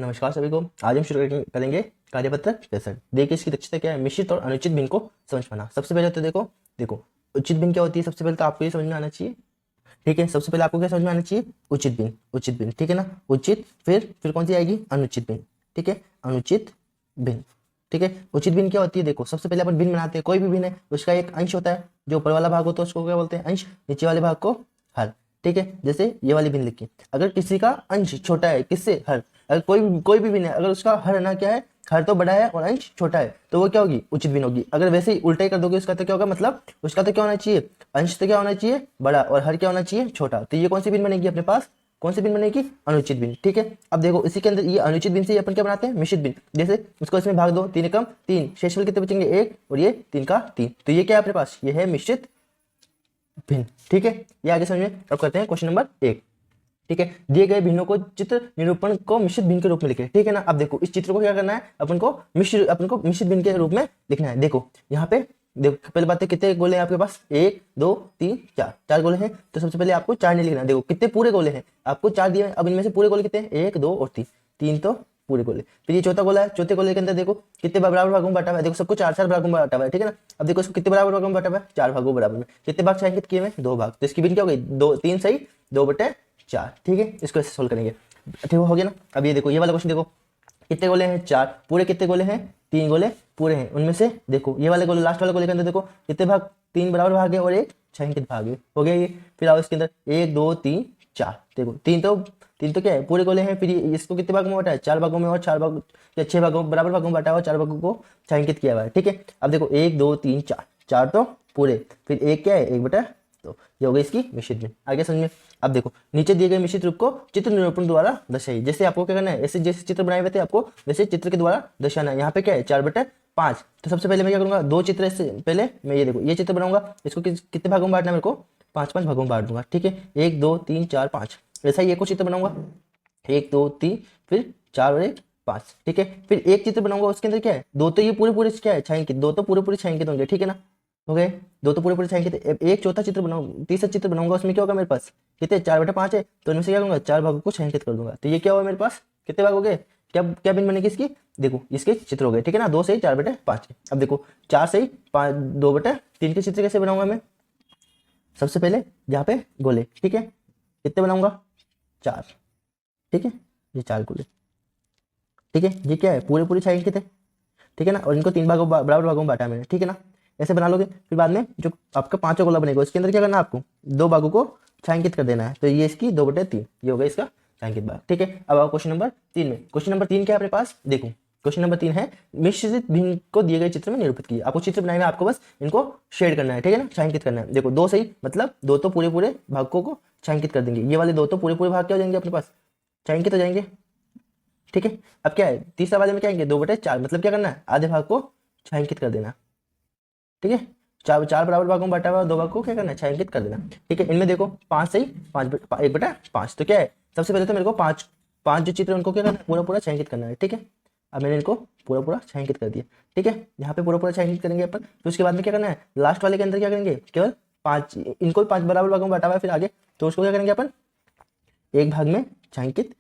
नमस्कार सभी को। आज हम शुरू करेंगे कार्यपत्र 63। देखिए इसकी दक्षता क्या है, मिश्रित और अनुचित भिन्न को समझ पाना। सबसे पहले तो देखो उचित भिन्न क्या होती है। सबसे पहले तो आपको ये समझ में आना चाहिए, ठीक है। सबसे पहले आपको क्या समझ में आना चाहिए, उचित भिन्न, ठीक है ना। उचित, फिर कौन सी आएगी, अनुचित भिन्न, ठीक है। अनुचित भिन्न, ठीक है। उचित भिन्न क्या होती है, देखो सबसे पहले अपन भिन्न बनाते हैं। कोई भी भिन्न है उसका एक अंश होता है, जो ऊपर वाला भाग होता है उसको क्या बोलते हैं, अंश। नीचे वाले भाग को हर, ठीक है। जैसे ये वाली भिन्न लिखी, अगर किसी का अंश छोटा है, किससे, हर। अगर कोई भी भिन्न है, अगर उसका हर ना क्या है, हर तो बड़ा है और अंश छोटा है, तो वो क्या होगी, उचित भिन्न होगी। अगर वैसे ही उल्टा ही कर दोगे उसका तो क्या होगा, मतलब उसका तो क्या होना चाहिए, अंश तो क्या होना चाहिए, बड़ा, और हर क्या होना चाहिए, छोटा। तो ये कौन सी भिन्न बनेगी अपने पास, कौन सी भिन्न बनेगी, अनुचित भिन्न, ठीक है। अब देखो इसी के अंदर ये अनुचित भिन्न से अपन क्या बनाते हैं, मिश्रित भिन्न। जैसे उसको इसमें भाग दो, 3 एकम 3, शेषफल कितने बचेंगे, 1, और ये 3 का 3, तो ये क्या है अपने पास, ये है मिश्रित भिन्न, ठीक है। ये आगे समझ में। अब करते हैं क्वेश्चन नंबर 1, ठीक है। दिए गए भिन्नों को चित्र निरूपण को मिश्रित भिन्न के रूप में लिखे, ठीक है ना। अब देखो इस चित्र को क्या करना है, अपन को मिश्रित भिन्न के रूप में लिखना है। देखो यहाँ पे देखो, पहले बात है कितने गोले हैं आपके पास, 1 2 3 4 गोले हैं। तो सबसे पहले आपको 4 नहीं लिखना। देखो कितने पूरे गोले हैं, आपको 4 दिए हैं। अब इनमें से पूरे गोले कितने हैं, 1 2 और 3, 3 तो पूरे गोले। फिर ये चौथा गोला है, चौथे गोले के अंदर देखो कितने बराबर भागों में बांटा हुआ है। देखो सबको 4 भागों में बांटा हुआ है, ठीक है ना। अब देखो इसको कितने बराबर भागों में बांटा हुआ है, 4 भागों बराबर में। कितने भाग छायांकित किए हैं, 2 भाग। तो इसकी भिन्न क्या हो गई, 2 3 सही 2/4, ठीक है। इसको ऐसे सोल्व करेंगे, ठीक हो गया ना। अब ये देखो ये वाला क्वेश्चन, देखो कितने गोले हैं, 4 पूरे। कितने गोले हैं, 3 गोले पूरे हैं। उनमें से देखो ये वाले गोले, लास्ट वाले गोले के अंदर देखो कितने भाग, 3 बराबर भाग है और 1 छायांकित भाग है, हो गया ये। फिर आओ इसके अंदर 1 2 3 4, देखो 3 तो क्या है, पूरे गोले हैं। फिर इसको कितने भागों में बांटा है, 4 भागों में, और 4 भाग या 6 भागों बराबर भागों में बांटा हुआ, 4 भागों को छायांकित किया हुआ है, ठीक है। अब देखो 1 2 3 4, 4 तो पूरे, फिर 1 क्या है, 1/2, तो ये हो गई इसकी मिश्रित भिन्न। आगे समझ में। अब देखो नीचे दिए गए मिश्रित रूप को चित्र निरूपण द्वारा दर्शाइए। जैसे आपको क्या करना है, ऐसे जैसे चित्र बनाए हुए थे आपको वैसे चित्र के द्वारा दर्शाना है। यहाँ पे क्या है, 4/5। तो सबसे पहले मैं क्या करूंगा, 2 चित्र से पहले मैं ये देखो ये चित्र बनाऊंगा। इसको कितने भागों में बांटना है मेरे को, 5 भागों में बांट दूंगा, ठीक है। 1 2 3 4 5, ऐसा ही एक और चित्र बनाऊंगा, 1 2 3 फिर 4 और 1 5, ठीक है। फिर एक चित्र बनाऊंगा, उसके अंदर क्या है, 2 तो ये पूरे क्या है, छायांकित, 2 तो पूरे छायांकित होंगे, ठीक है ना। हो गए 2 तो पूरे छायांकित। एक चौथा चित्र बनाऊंगा, तीसरा चित्र बनाऊंगा, उसमें क्या होगा मेरे पास, कितने 4/5 है, तो इनमें से क्या करूंगा, 4 भागों को छायांकित कर दूंगा। तो ये क्या हुआ मेरे पास, कितने भाग हो गए, क्या क्या भिन्न बनेगी इसकी, देखो इसके चित्र हो गए, ठीक है ना। 2 से 4/5 है। अब देखो 4 से 5 2/3 के चित्र कैसे बनाऊंगा मैं, सबसे पहले यहाँ पे गोले, ठीक है, कितने बनाऊंगा, 4, ठीक है। ये 4 गोले, ठीक है। ये क्या है, पूरे छायांकित है, ठीक है ना। और इनको 3 भागों बराबर भागों में बांटा है मैंने, ठीक है ना। ऐसे बना लोगे। फिर बाद में जो आपका 5वां गोला बनेगा उसके अंदर क्या करना है, आपको 2 भागों को छायांकित कर देना है। तो ये इसकी 2/3, ये हो गया इसका छायांकित भाग, ठीक है। अब आओ क्वेश्चन नंबर 3 में। क्वेश्चन नंबर 3 क्या है अपने पास, देखो क्वेश्चन नंबर 3 है मिश्रित भिन्न को दिए गए चित्र में निरूपित कीजिए। आपको चित्र बनाए हुए, आपको बस इनको शेड करना है, ठीक है ना, छायांकित करना है। देखो 2 सही, मतलब 2 तो पूरे भागों को छायांकित कर देंगे। ये वाले 2 तो पूरे भाग क्या हो जाएंगे अपने पास, छायांकित हो जाएंगे, ठीक है। अब क्या है, तीसरा वाले में क्या आएंगे, 2/4, मतलब क्या करना है, आधे भाग को छायांकित कर देना, ठीक है। 4 बराबर भागों में बांटा हुआ 2 भाग को क्या करना है, छायांकित कर देना, ठीक है। इनमें देखो 5 सही 1/5, तो क्या है, सबसे पहले तो मेरे को 5 जो चित्र उनको क्या करना है, पूरा छायांकित करना है, ठीक है। अब मैंने इनको पूरा छायांकित कर दिया, ठीक है। यहाँ पे पूरा छायांकित करेंगे अपन। फिर उसके बाद में क्या करना है, लास्ट वाले के अंदर क्या करेंगे, केवल 5, इनको 5 बराबर भागों में बांटा हुआ है, फिर आगे तो उसको क्या करेंगे अपन, एक भाग में छायांकित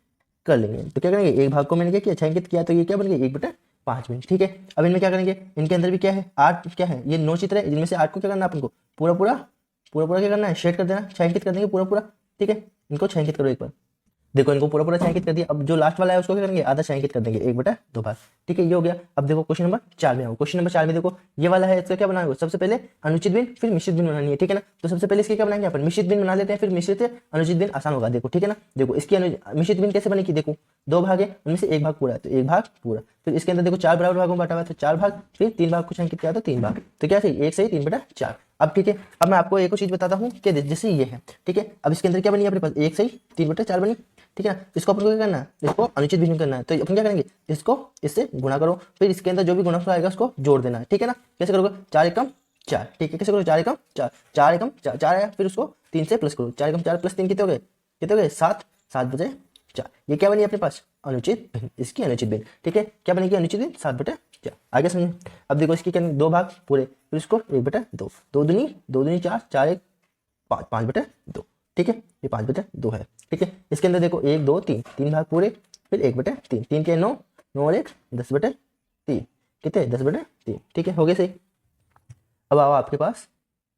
कर लेंगे। तो क्या करेंगे, एक भाग को मैंने क्या किया, छायांकित किया, तो ये क्या बन गया, 1/5 में, ठीक है। अब इनमें क्या करेंगे, इनके अंदर भी क्या है, 8 क्या है, ये 9 चित्र है, इनमें से 8 को क्या करना है अपन को, पूरा क्या करना है, शेड कर देना, छायांकित कर देंगे पूरा, ठीक है। इनको छायांकित करो एक बार, देखो इनको पूरा छायांकित कर दिया। अब जो लास्ट वाला है उसको क्या करेंगे, आधा छायांकित कर देंगे, 1/2 भाग, ठीक है। ये हो गया। अब देखो क्वेश्चन नंबर 4 में आओ। क्वेश्चन नंबर 4 में देखो ये वाला है, इसका क्या बनाएंगे, सबसे पहले अनुचित भिन्न फिर मिश्रित भिन्न बनानी है, ठीक है ना। तो सबसे पहले इसके क्या बनाएंगे अपन, मिश्रित भिन्न बना लेते हैं, फिर मिश्रित अनुचित भिन्न आसान होगा, देखो, ठीक है ना। देखो इसकी मिश्रित भिन्न कैसे बनेगी, देखो 2 भाग है, उनमें से 1 भाग पूरा है, तो 1 भाग पूरा। फिर इसके अंदर देखो 4 बराबर भागों में बांटा हुआ है, तो 4 भाग, फिर 3 भाग को छायांकित किया तो 3 भाग, तो क्या सही 1 सही 3/4। अब ठीक है, अब मैं आपको एक और चीज बताता हूँ कि जैसे ये है, ठीक है। अब इसके अंदर क्या बनी अपने पास, 1 सही 3/4 बनी, ठीक है ना। इसको अपन को क्या करना है, इसको अनुचित भिन्न करना है, तो अपन क्या करेंगे, इसको इससे गुणा करो, फिर इसके अंदर जो भी गुणनफल आएगा उसको जोड़ देना है, ठीक है ना। कैसे करोगे, 4 एकम 4, ठीक है। कैसे करो, 4 एकम 4, 4 एकम 4 आया, फिर उसको 3 से प्लस करो, 4 एकम 4 प्लस 3 कितने हो गए 7, 7/4। ये क्या बनी अपने पास, अनुचित भिन्न, इसकी अनुचित भिन्न, ठीक है। क्या बनेगी अनुचित भिन्न, 7/4। आगे समझे। अब देखो इसकी क्या, 2 भाग पूरे, फिर इसको 1/2, 2 दूनी 4, 4 1 5, 5/2, ठीक है। ये 5/2 है, ठीक है। इसके अंदर देखो 1 2 3 भाग पूरे, फिर 1/3, 3 के 9, 9 और 1 10/3, कितने 10/3, ठीक है, हो गए सही। अब आओ आपके पास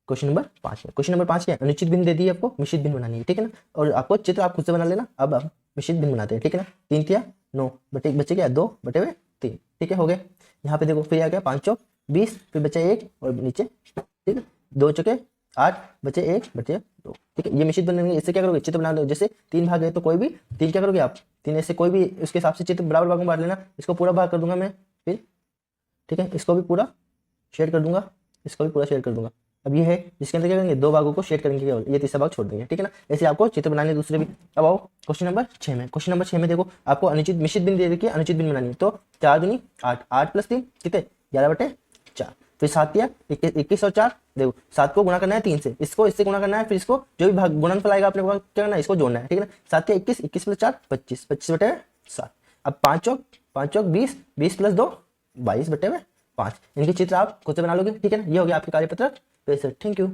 क्वेश्चन नंबर 5 है। क्वेश्चन नंबर 5 क्या है, अनुचित भिन्न दे दी है आपको, मिश्रित भिन्न बनानी है, ठीक है ना, और आपको चित्र आप खुद से बना लेना। अब आप मिश्रित भिन्न बनाते हैं, ठीक है ना, 3 किया 9 बटे बचे क्या 2/3, ठीक है, हो गए। यहाँ पे देखो फिर आ गया 5 चौक 20, फिर बचा 1 और नीचे, ठीक है, 2 चौके 8 बचे 1/2, ठीक है, ये मिश्रित बनेंगे। इससे क्या करोगे, चित्र बना लो, जैसे 3 भाग है तो कोई भी 3 क्या करोगे आप, 3 ऐसे कोई भी उसके हिसाब से चित्र बराबर भाग में बांट लेना। इसको पूरा भाग कर दूंगा मैं फिर, ठीक है, इसको भी पूरा शेयर कर दूंगा, इसको भी पूरा शेयर कर दूंगा। अब ये है जिसके अंदर क्या करेंगे, 2 भागों को शेयर करेंगे केवल, ये तीसरा भाग छोड़ देंगे, ठीक है ना। ऐसे आपको चित्र बनाने दूसरे भी। अब आओ क्वेश्चन नंबर 6 में। क्वेश्चन नंबर 6 में देखो आपको अनुचित मिश्रित भिन्न दे रखी है, अनुचित भिन्न बनानी है। तो 4 दूनी 8, 8 + 3 कितने 11/4, फिर 7 दिया 21 और 4, देखो 7 को गुणा करना है 3 से, इसको इससे गुणा करना है, फिर इसको जो भी भाग गुणनफल आएगा आपने क्या करना है, इसको जोड़ना है, ठीक है ना। 7 के 21, 21 + 4 25, 25/7। अब 5 चौक 20, 20 + 2 22/5। इनके चित्र आप खुद से बना लोगे, ठीक है ना। ये हो गया आपके कार्यपत्र। Thank you.